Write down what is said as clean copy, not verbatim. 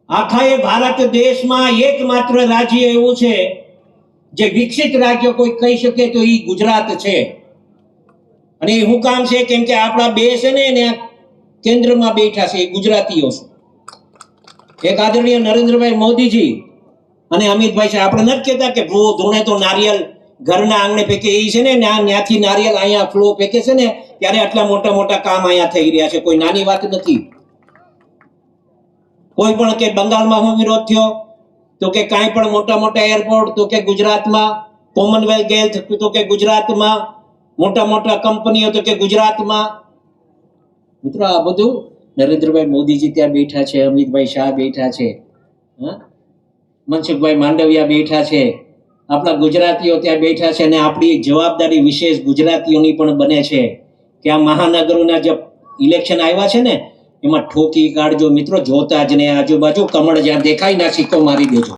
આખા એ ભારત દેશમાં એકમાત્ર રાજ્ય એવું છે જે વિકસિત રાજ્ય કોઈ કહી શકે તો એ ગુજરાત છે. અને એ શું કામ છે? કેમ કે આપણા બે છે ને એને કેન્દ્રમાં બેઠા છે એ ગુજરાતીઓ છે. એક આદરણીય નરેન્દ્રભાઈ મોદીજી અને અમિતભાઈ છે. આપણે નથી કહેતા કે ભૂ ધૂણે તો નારિયેલ ઘરના આંગણે ફેંકે, એ છે ને ત્યાંથી નારિયેલ અહીંયા ફ્લો ફેંકે છે ને ત્યારે આટલા મોટા મોટા કામ અહીંયા થઈ રહ્યા છે. કોઈ નાની વાત નથી. કોઈ પણ કે બંગાળમાં શું વિરોધ થયો તો કે કાંઈ પણ મોટા મોટા એરપોર્ટ તો કે ગુજરાતમાં, કોમનવેલ્થ ગેમ્સ તો કે ગુજરાતમાં, મોટા મોટા કંપનીઓ તો કે ગુજરાતમાં. મિત્રો આ બધું નરેન્દ્રભાઈ મોદીજી ત્યાં બેઠા છે, અમિતભાઈ શાહ બેઠા છે, મનસુખભાઈ માંડવિયા બેઠા છે, આપણા ગુજરાતીઓ ત્યાં બેઠા છે. અને આપણી જવાબદારી વિશેષ ગુજરાતીઓની પણ બને છે કે આ મહાનગરોના જે ઇલેક્શન આવ્યા છે ને એમાં ઠોકી કાઢજો મિત્રો. જોતા જ ને આજુબાજુ કમળ જ્યાં દેખાય ના સિક્કો મારી દેજો.